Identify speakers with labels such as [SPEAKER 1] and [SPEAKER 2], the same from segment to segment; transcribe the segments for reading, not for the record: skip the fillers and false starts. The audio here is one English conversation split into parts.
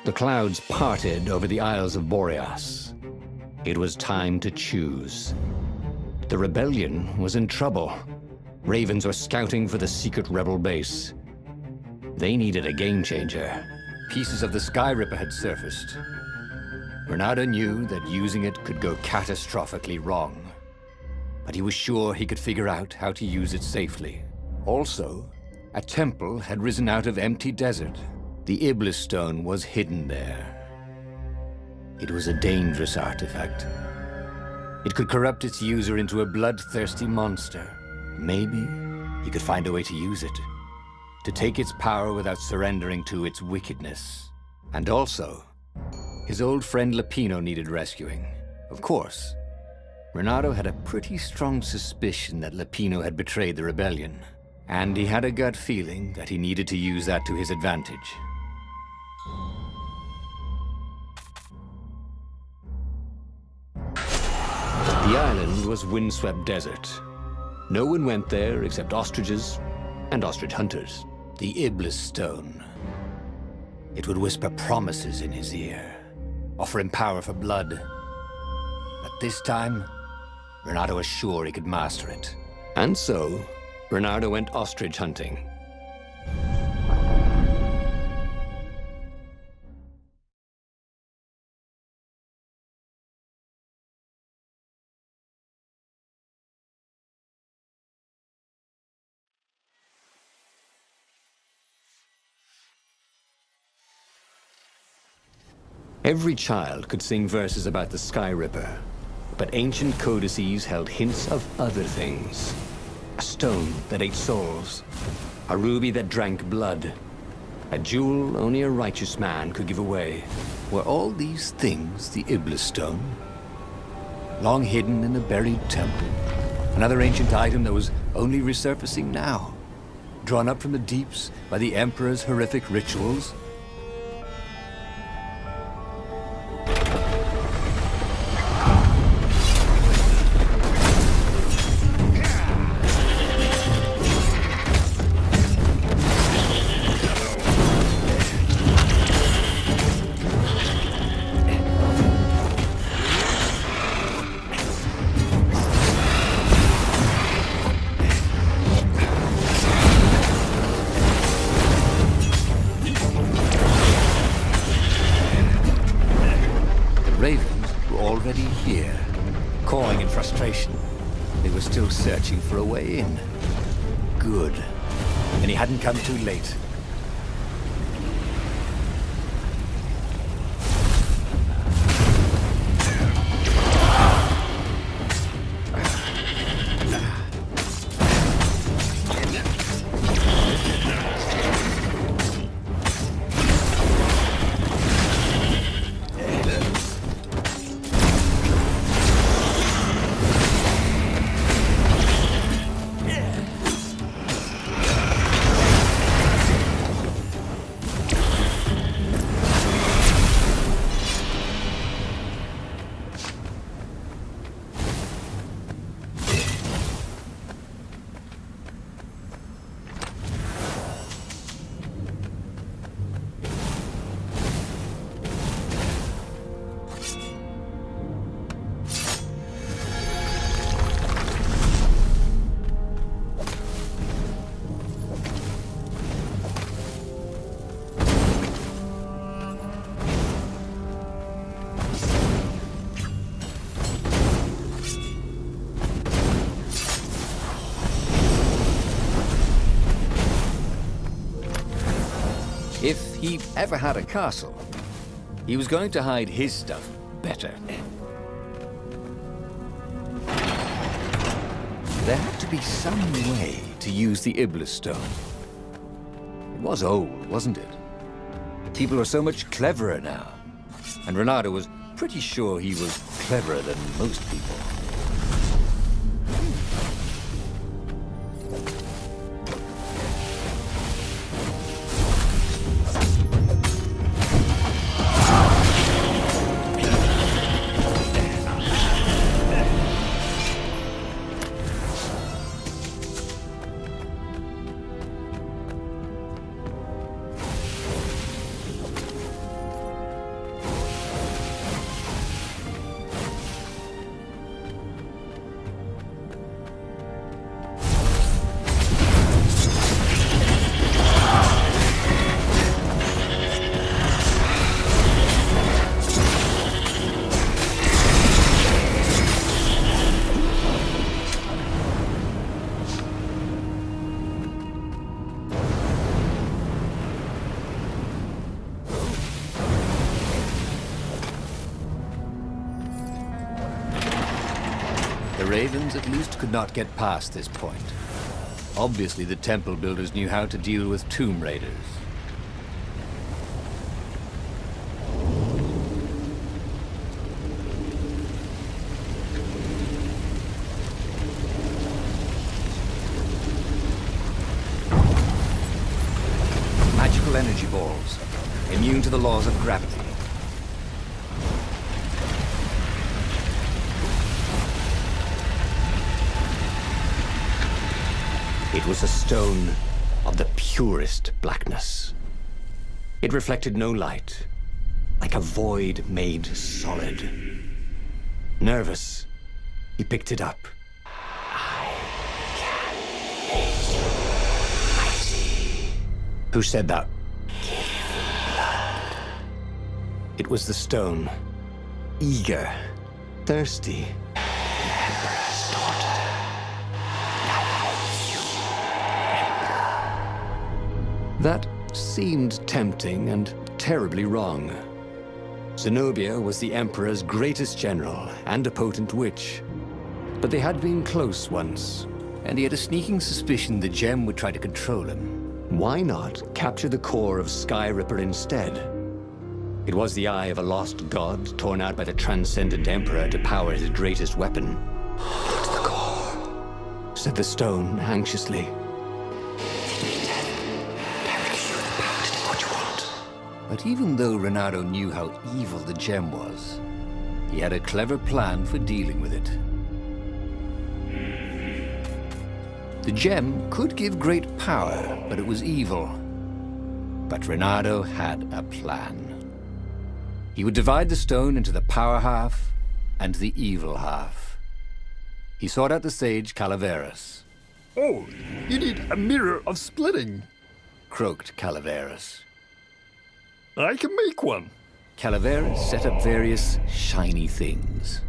[SPEAKER 1] The clouds parted over the Isles of Boreas. It was time to choose. The rebellion was in trouble. Ravens were scouting for the secret rebel base. They needed a game changer. Pieces of the Sky Ripper had surfaced. Renato knew that using it could go catastrophically wrong, but he was sure he could figure out how to use it safely. Also, a temple had risen out of empty desert. The Iblis stone was hidden there. It was a dangerous artifact. It could corrupt its user into a bloodthirsty monster. Maybe he could find a way to use it, to take its power without surrendering to its wickedness. And also, his old friend Lapino needed rescuing. Of course, Renato had a pretty strong suspicion that Lapino had betrayed the rebellion, and he had a gut feeling that he needed to use that to his advantage. The island was windswept desert. No one went there except ostriches and ostrich hunters. The Iblis stone. It would whisper promises in his ear, offer him power for blood. But this time, Renato was sure he could master it. And so, Renato went ostrich hunting. Every child could sing verses about the Sky Ripper, but ancient codices held hints of other things. A stone that ate souls, a ruby that drank blood, a jewel only a righteous man could give away. Were all these things the Iblis stone? Long hidden in a buried temple, another ancient item that was only resurfacing now, drawn up from the deeps by the Emperor's horrific rituals? Ravens were already here, cawing in frustration. They were still searching for a way in. Good. And he hadn't come too late. If he ever had a castle, he was going to hide his stuff better. There had to be some way to use the Iblis stone. It was old, wasn't it? People are so much cleverer now. And Renato was pretty sure he was cleverer than most people.
[SPEAKER 2] The Ravens at least could not get past this point. Obviously, the temple builders knew how to deal with tomb raiders. Magical energy balls, immune to the laws of gravity.
[SPEAKER 1] It was a stone of the purest blackness. It reflected no light, like a void made solid. Nervous, he picked it up. I can make you mighty. Who said that? Give me blood. It was the stone. Eager, thirsty. The Emperor's daughter. That seemed tempting and terribly wrong. Zenobia was the Emperor's greatest general and a potent witch. But they had been close once.
[SPEAKER 2] And he had a sneaking suspicion the gem would try to control him.
[SPEAKER 1] Why not capture the core of Sky Ripper instead? It was the eye of a lost god torn out by the transcendent Emperor to power his greatest weapon. "It's the core," said the stone anxiously.
[SPEAKER 2] But even though Renato knew how evil the gem was, he had a clever plan for dealing with it. The gem could give great power, but it was evil. But Renato had a plan. He would divide the stone into the power half and the evil half. He sought out the sage Calaveras.
[SPEAKER 3] "Oh, you need a mirror of splitting."
[SPEAKER 2] Croaked Calaveras.
[SPEAKER 3] "I can make one."
[SPEAKER 2] Calaveras set up various shiny things.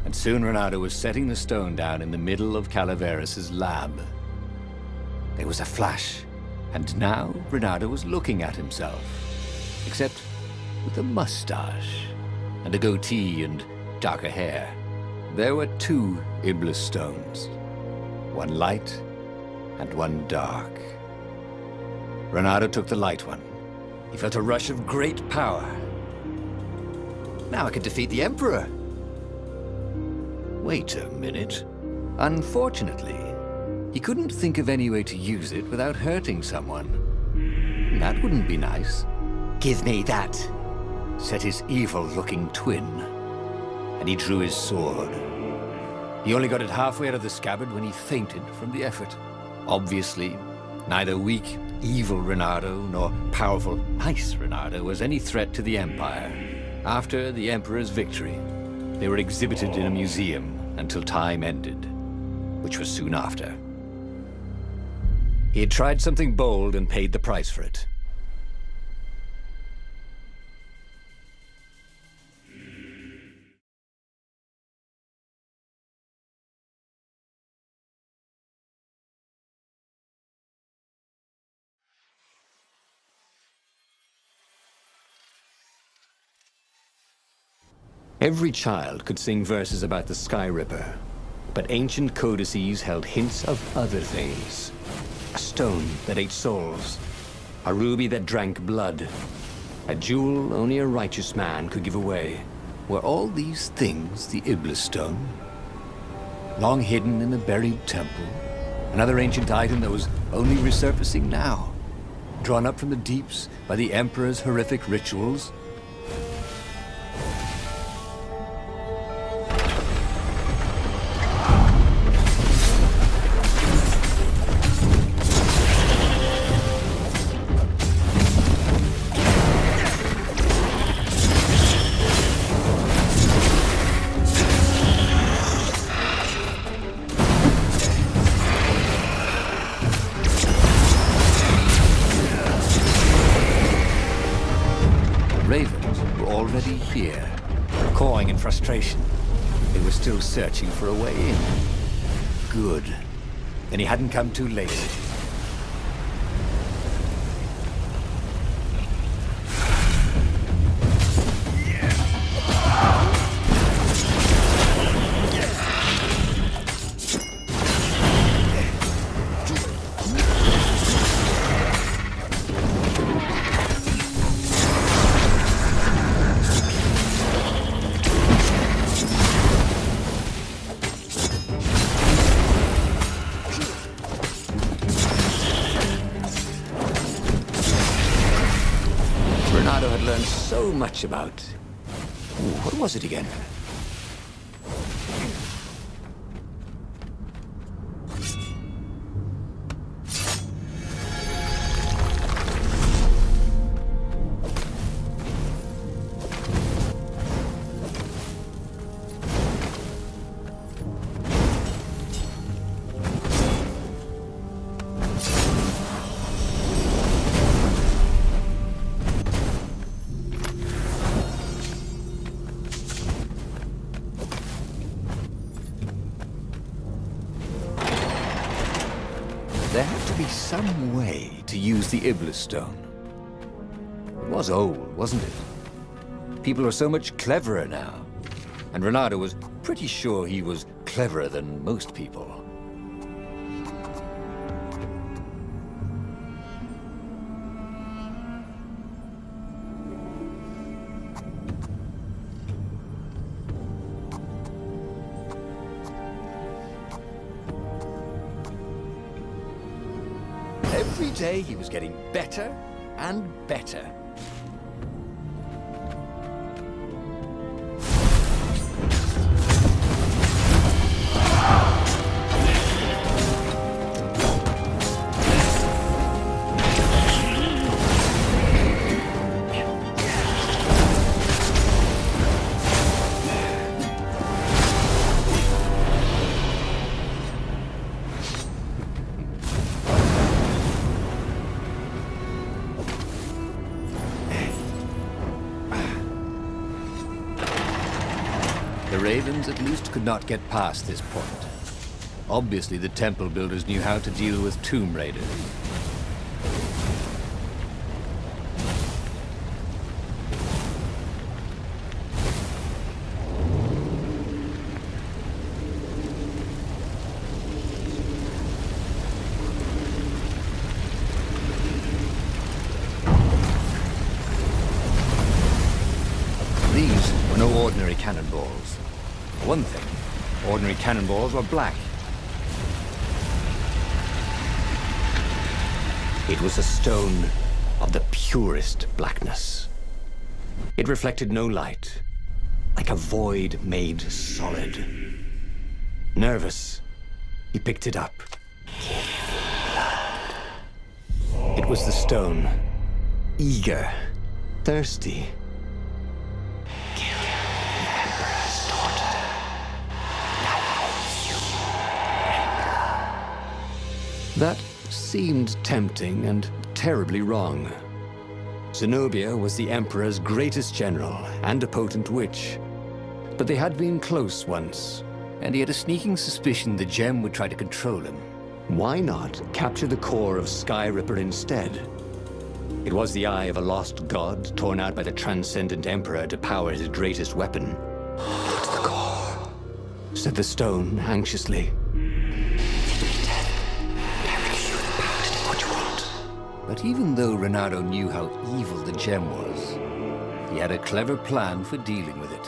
[SPEAKER 2] And soon Renato was setting the stone down in the middle of Calaveras' lab. There was a flash, and now Renato was looking at himself. Except with a mustache, and a goatee and darker hair. There were two Iblis stones. One light, and one dark. Renato took the light one. He felt a rush of great power. Now I could defeat the Emperor. Wait a minute. Unfortunately, he couldn't think of any way to use it without hurting someone. That wouldn't be nice. "Give me that," said his evil-looking twin. And he drew his sword. He only got it halfway out of the scabbard when he fainted from the effort. Obviously, neither weak, evil Renato nor powerful, nice Renato was any threat to the Empire. After the Emperor's victory, they were exhibited in a museum until time ended, which was soon after. He had tried something bold and paid the price for it.
[SPEAKER 1] Every child could sing verses about the Sky Ripper, but ancient codices held hints of other things. A stone that ate souls, a ruby that drank blood, a jewel only a righteous man could give away.
[SPEAKER 2] Were all these things the Iblis stone? Long hidden in the buried temple? Another ancient item that was only resurfacing now? Drawn up from the deeps by the Emperor's horrific rituals? Ravens were already here, cawing in frustration. They were still searching for a way in. Good. Then he hadn't come too late. so much about... Ooh, what was it again? There had to be some way to use the Iblis stone. It was old, wasn't it? People are so much cleverer now. And Renato was pretty sure he was cleverer than most people. Every day he was getting better and better. The Ravens at least could not get past this point. Obviously, the temple builders knew how to deal with Tomb Raiders. These were no ordinary cannonballs. For one thing, ordinary cannonballs were black.
[SPEAKER 1] It was a stone of the purest blackness. It reflected no light, like a void made solid. Nervous, he picked it up. It was the stone, eager, thirsty. That seemed tempting and terribly wrong. Zenobia was the Emperor's greatest general and a potent witch. But they had been close once.
[SPEAKER 2] And he had a sneaking suspicion the gem would try to control him.
[SPEAKER 1] Why not capture the core of Sky Ripper instead? It was the eye of a lost god torn out by the Transcendent Emperor to power his greatest weapon.
[SPEAKER 2] What's the core?
[SPEAKER 1] Said the stone anxiously.
[SPEAKER 2] But even though Renato knew how evil the gem was, he had a clever plan for dealing with it.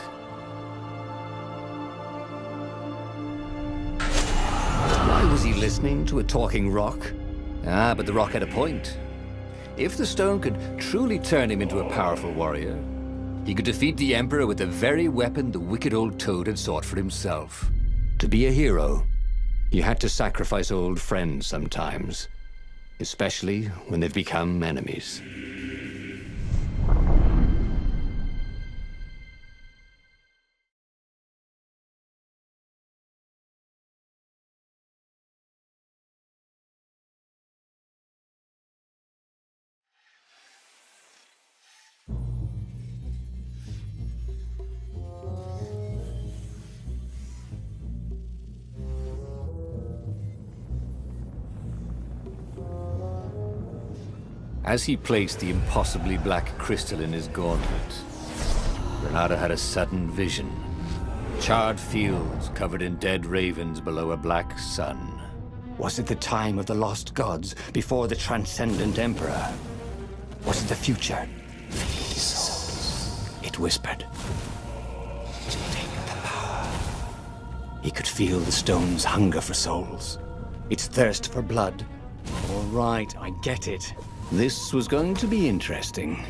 [SPEAKER 1] Why was he listening to a talking rock?
[SPEAKER 2] Ah, but the rock had a point. If the stone could truly turn him into a powerful warrior, he could defeat the Emperor with the very weapon the wicked old Toad had sought for himself.
[SPEAKER 1] To be a hero, you had to sacrifice old friends sometimes. Especially when they've become enemies.
[SPEAKER 2] As he placed the impossibly black crystal in his gauntlet, Renato had a sudden vision. Charred fields covered in dead ravens below a black sun.
[SPEAKER 1] Was it the time of the lost gods before the Transcendent Emperor? Was it the future? It whispered. Take the power. He could feel the stone's hunger for souls. Its thirst for blood. All right, I get it. This was going to be interesting.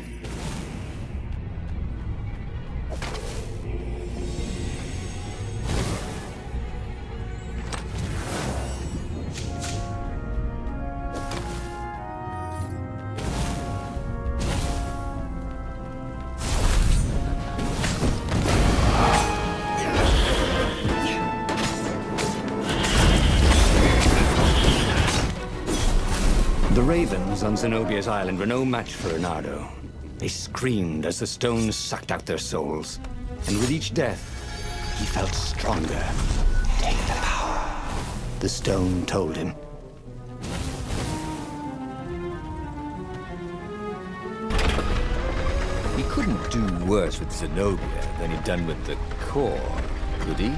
[SPEAKER 1] The ravens on Zenobia's island were no match for Reynardo. They screamed as the stones sucked out their souls. And with each death, he felt stronger. Take the power, the stone told him.
[SPEAKER 2] He couldn't do worse with Zenobia than he'd done with the core, could he?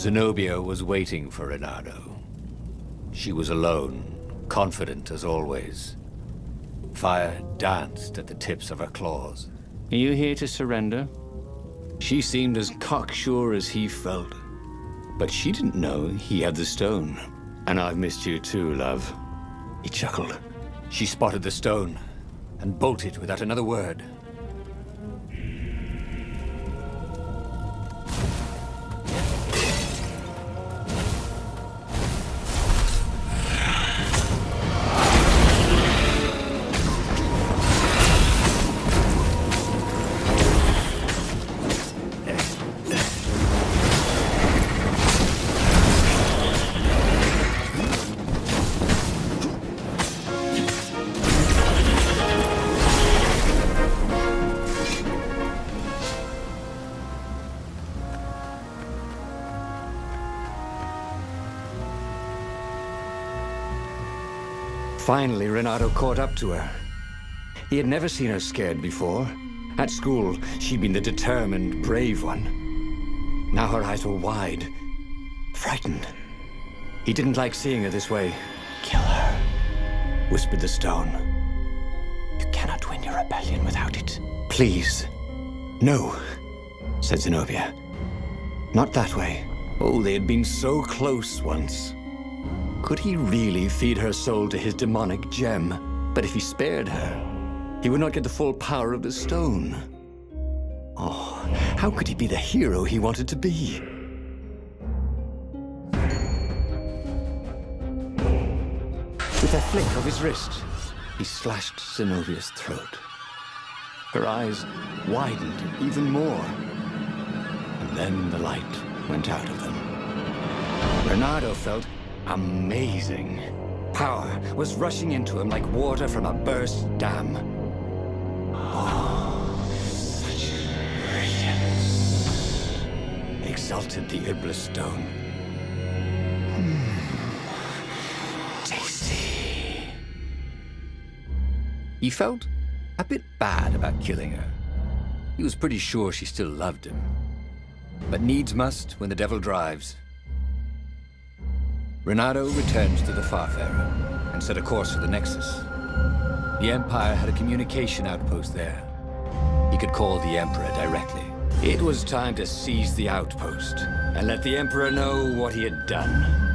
[SPEAKER 2] Zenobia was waiting for Reynardo. She was alone, confident as always. Fire danced at the tips of her claws.
[SPEAKER 1] Are you here to surrender? She seemed as cocksure as he felt. But she didn't know he had the stone. And I've missed you too, love. He chuckled.
[SPEAKER 2] She spotted the stone and bolted without another word.
[SPEAKER 1] Finally, Reynardo caught up to her. He had never seen her scared before. At school, she'd been the determined, brave one. Now her eyes were wide, frightened. He didn't like seeing her this way. Kill her, whispered the stone. You cannot win your rebellion without it. Please. No, said Zenobia. Not that way. Oh, they had been so close once. Could he really feed her soul to his demonic gem? But if he spared her, he would not get the full power of the stone. Oh, how could he be the hero he wanted to be? With a flick of his wrist, he slashed Zenobia's throat. Her eyes widened even more. And then the light went out of them. Reynardo felt amazing. Power was rushing into him like water from a burst dam. Oh, such radiance, exulted the Iblis stone. Tasty.
[SPEAKER 2] He felt a bit bad about killing her. He was pretty sure she still loved him. But needs must when the devil drives. Reynardo returned to the Farfarer and set a course for the Nexus. The Empire had a communication outpost there. He could call the Emperor directly.
[SPEAKER 1] It was time to seize the outpost and let the Emperor know what he had done.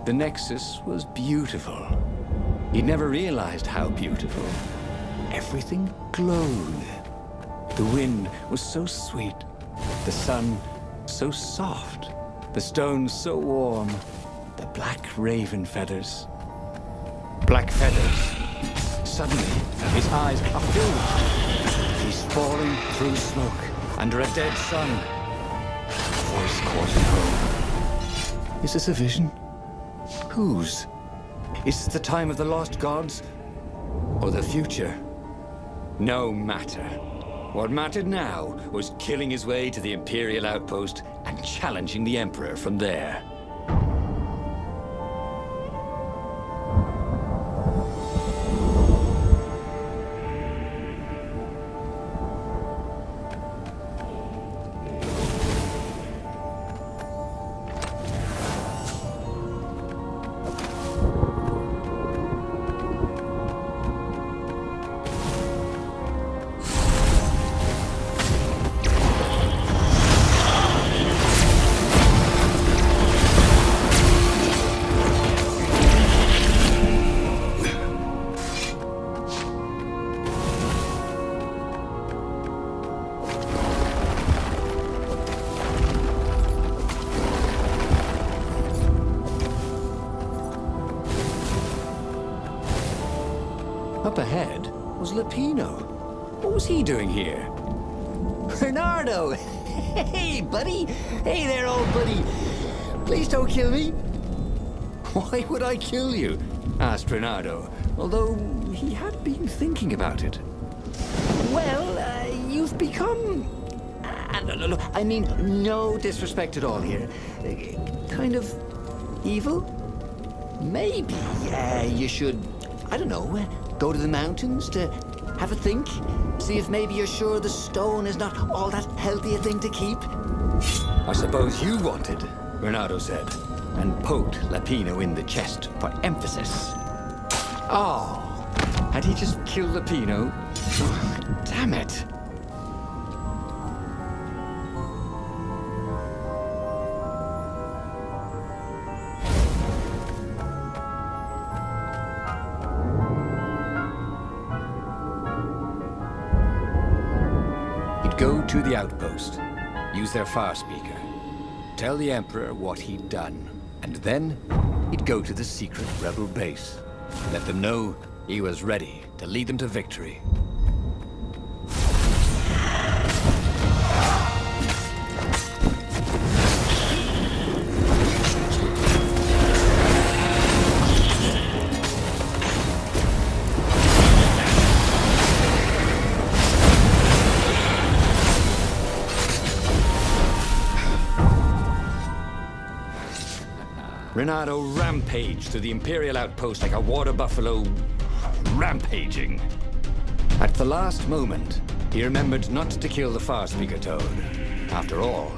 [SPEAKER 1] The Nexus was beautiful. He'd never realized how beautiful. Everything glowed. The wind was so sweet. The sun so soft. The stones so warm. The black raven feathers. black feathers. Suddenly, his eyes are filled. He's falling through smoke, under a dead sun. A voice calls him home. Is this a vision? Whose? Is this the time of the lost gods? Or the future? No matter. What mattered now was killing his way to the Imperial outpost and challenging the Emperor from there. Up ahead was Lapino. What was he doing here?
[SPEAKER 2] Bernardo! Hey, buddy! Hey there, old buddy! Please don't kill me!
[SPEAKER 1] Why would I kill you? Asked Bernardo, although he had been thinking about it.
[SPEAKER 2] Well, you've become... no, I mean, no disrespect at all here. Kind of evil? Maybe you should, I don't know, go to the mountains to have a think? See if maybe you're sure the stone is not all that healthy a thing to keep?
[SPEAKER 1] I suppose you wanted, Bernardo said, and poked Lapino in the chest for emphasis. Oh, had he just killed Lapino? Oh, damn it. Go to the outpost, use their far speaker, tell the Emperor what he'd done, and then he'd go to the secret rebel base, let them know he was ready to lead them to victory. Renato rampaged through the Imperial outpost like a water buffalo rampaging. At the last moment, he remembered not to kill the Farspeaker Toad. After all,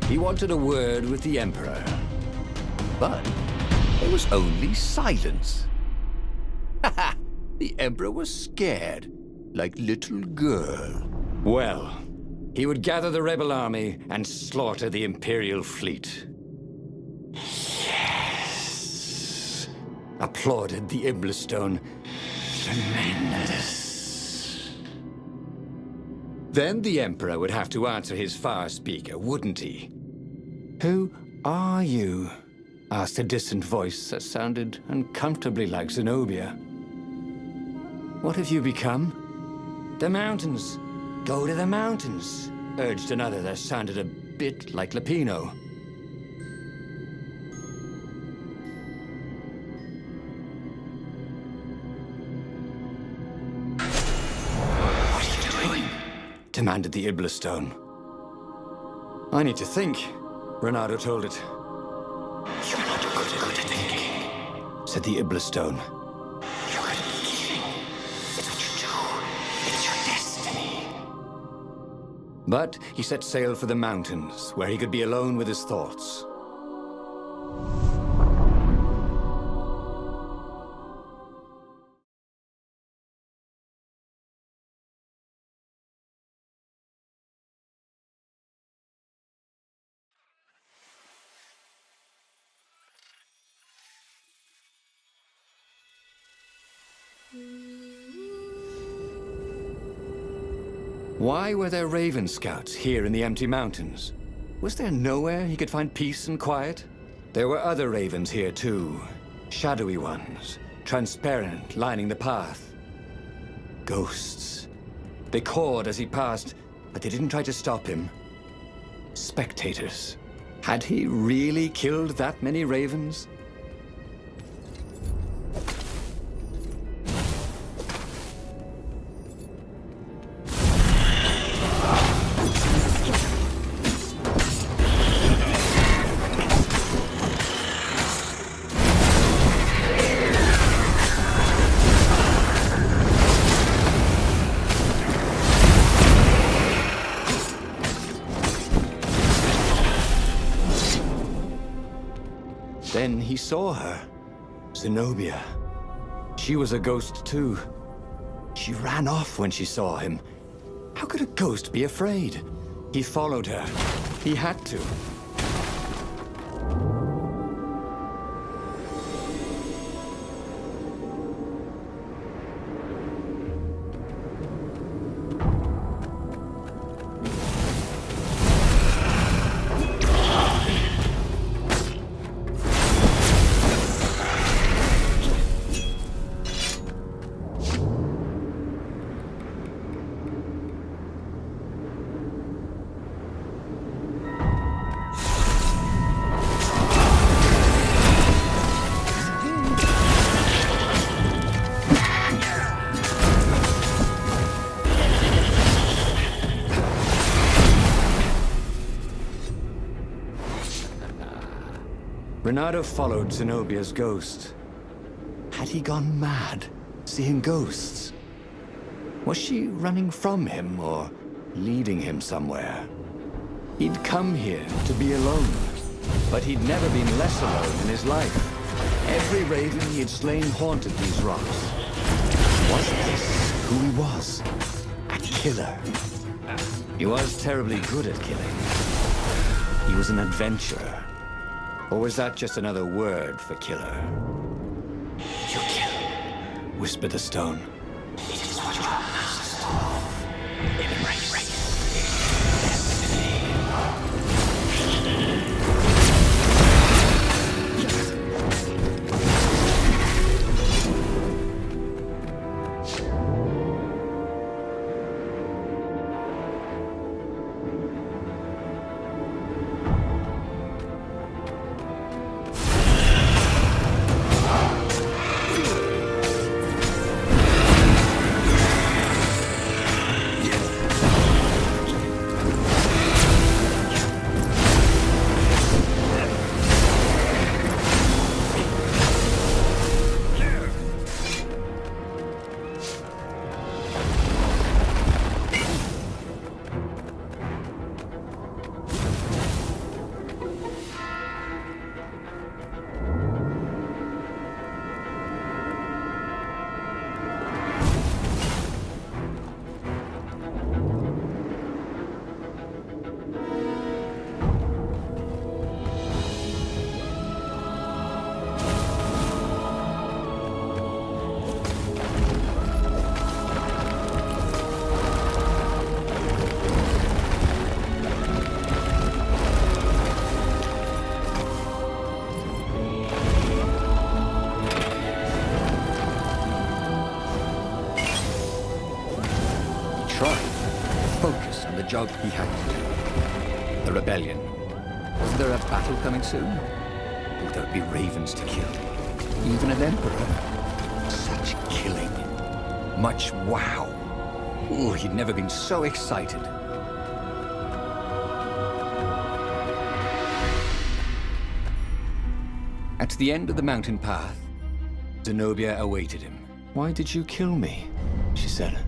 [SPEAKER 1] he wanted a word with the Emperor. But there was only silence. The Emperor was scared, like little girl. Well, he would gather the rebel army and slaughter the Imperial fleet. Applauded the Iblistone. Tremendous. Then the Emperor would have to answer his far speaker, wouldn't he? Who are you? Asked a distant voice that sounded uncomfortably like Zenobia. What have you become? The mountains. Go to the mountains, urged another that sounded a bit like Lapino. Demanded the Iblistone. I need to think, Renato told it. You're not good at thinking, said the Iblistone. You're good at killing. It's what you do. It's your destiny. But he set sail for the mountains, where he could be alone with his thoughts. Why were there Raven Scouts here in the empty mountains? Was there nowhere he could find peace and quiet? There were other ravens here too. Shadowy ones, transparent, lining the path. Ghosts. They cawed as he passed, but they didn't try to stop him. Spectators. Had he really killed that many ravens? Then he saw her. Zenobia. She was a ghost too. She ran off when she saw him. How could a ghost be afraid? He followed her. He had to. Renato followed Zenobia's ghost. Had he gone mad, seeing ghosts? Was she running from him or leading him somewhere? He'd come here to be alone, but he'd never been less alone in his life. Every raven he had slain haunted these rocks. Was this who he was? A killer. He was terribly good at killing. He was an adventurer. Or was that just another word for killer? You kill, whispered the stone. It is what you must embrace. Destiny. Job he had to do. The rebellion. Was there a battle coming soon? Would there be ravens to kill? Even an emperor? Such killing. Much wow. Oh, he'd never been so excited. At the end of the mountain path, Zenobia awaited him. Why did you kill me? She said.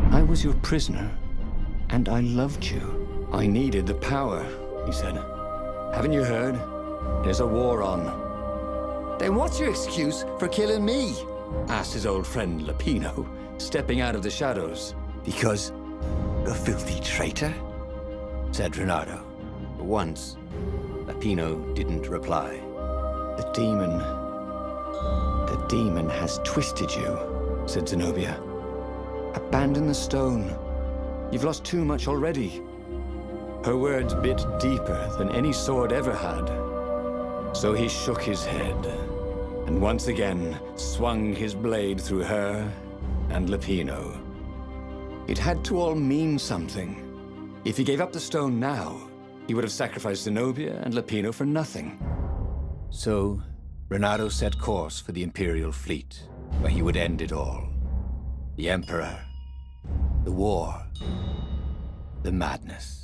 [SPEAKER 1] I was your prisoner. And I loved you. I needed the power, he said. Haven't you heard? There's a war on. Then what's your excuse for killing me? Asked his old friend Lapino, stepping out of the shadows. Because a filthy traitor? Said Renato. Once, Lapino didn't reply. The demon has twisted you, said Zenobia. Abandon the stone. You've lost too much already. Her words bit deeper than any sword ever had. So he shook his head. and once again swung his blade through her and Lupino. It had to all mean something. If he gave up the stone now, he would have sacrificed Zenobia and Lupino for nothing. So, Renato set course for the Imperial fleet, where he would end it all. The Emperor, the war, the madness.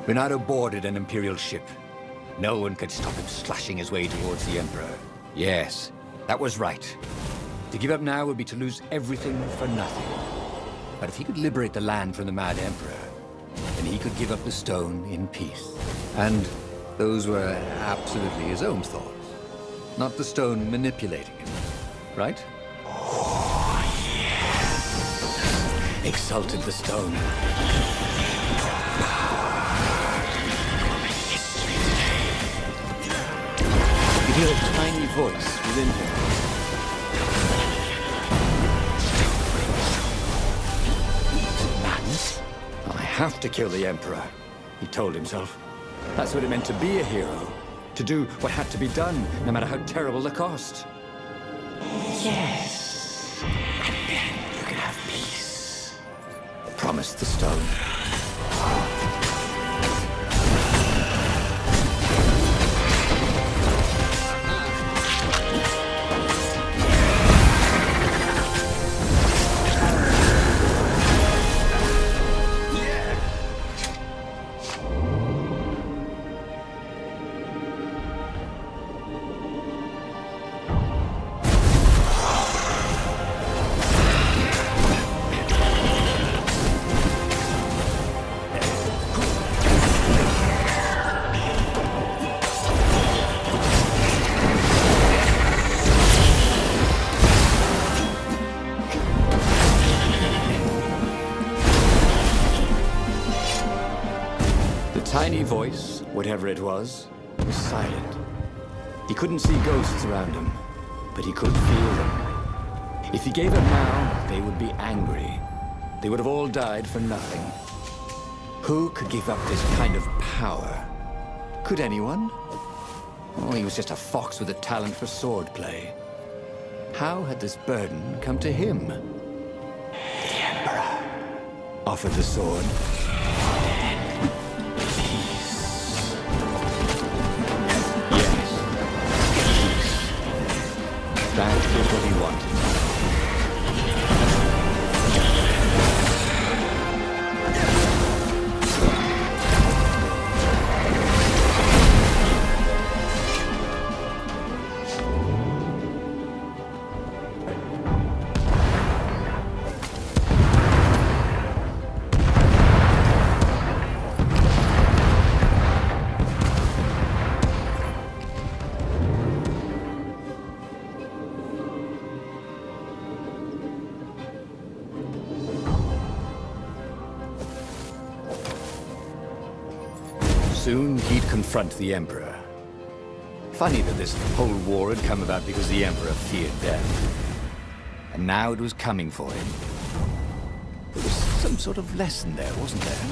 [SPEAKER 1] Renato boarded an Imperial ship. No one could stop him slashing his way towards the Emperor. Yes, that was right. To give up now would be to lose everything for nothing. But if he could liberate the land from the Mad Emperor, then he could give up the stone in peace. And those were absolutely his own thoughts, not the stone manipulating him, right? Oh, yes! Exulted the stone. He could hear a tiny voice within him. Madness? I have to kill the Emperor, he told himself. That's what it meant to be a hero. To do what had to be done, no matter how terrible the cost. Yes. And then you can have peace. Promised the stone. Tiny voice, whatever it was silent. He couldn't see ghosts around him, but he could feel them. If he gave up now, they would be angry. They would have all died for nothing. Who could give up this kind of power? Could anyone? Oh, he was just a fox with a talent for swordplay. How had this burden come to him? The Emperor offered the sword. That is what he wanted. Soon he'd confront the Emperor. Funny that this whole war had come about because the Emperor feared death. And now it was coming for him. There was some sort of lesson there, wasn't there?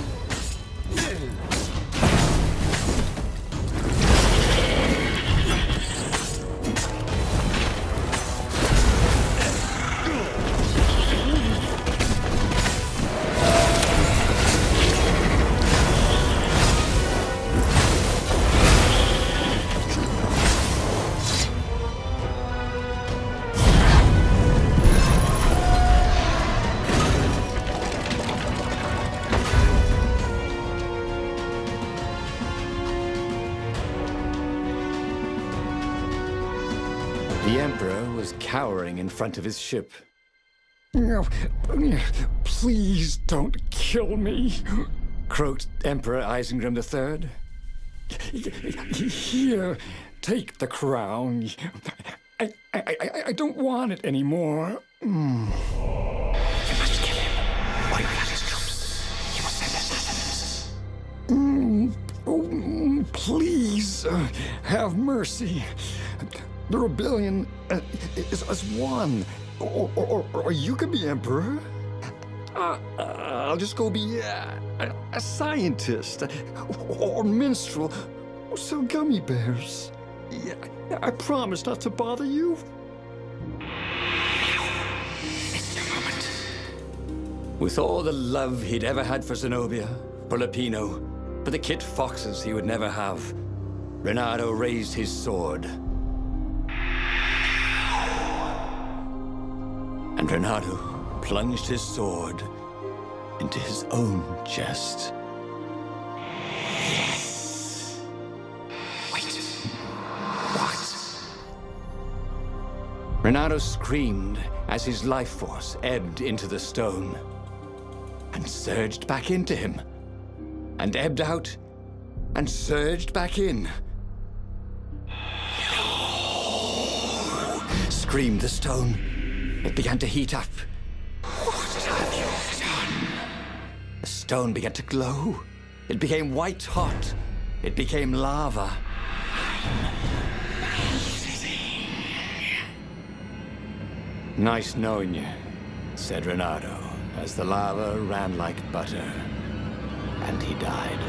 [SPEAKER 1] The Emperor was cowering in front of his ship.
[SPEAKER 3] Please don't kill me.
[SPEAKER 1] Croaked Emperor Isengrim III.
[SPEAKER 3] Here, take the crown. I don't want it anymore. Please, have mercy. The rebellion is won. Or you could be emperor. I'll just go be a scientist, or minstrel, or sell gummy bears. Yeah, I promise not to bother you.
[SPEAKER 2] It's your moment.
[SPEAKER 1] With all the love he'd ever had for Zenobia, for Lupino, for the kit foxes he would never have, Reynardo raised his sword. And Reynardo plunged his sword into his own chest.
[SPEAKER 2] Wait. What?
[SPEAKER 1] Reynardo screamed as his life force ebbed into the stone and surged back into him, and ebbed out and surged back in. Screamed the stone. It began to heat up.
[SPEAKER 2] What have you done?
[SPEAKER 1] The stone began to glow. It became white hot. It became lava. Nice knowing you, said Reynardo, as the lava ran like butter. And he died.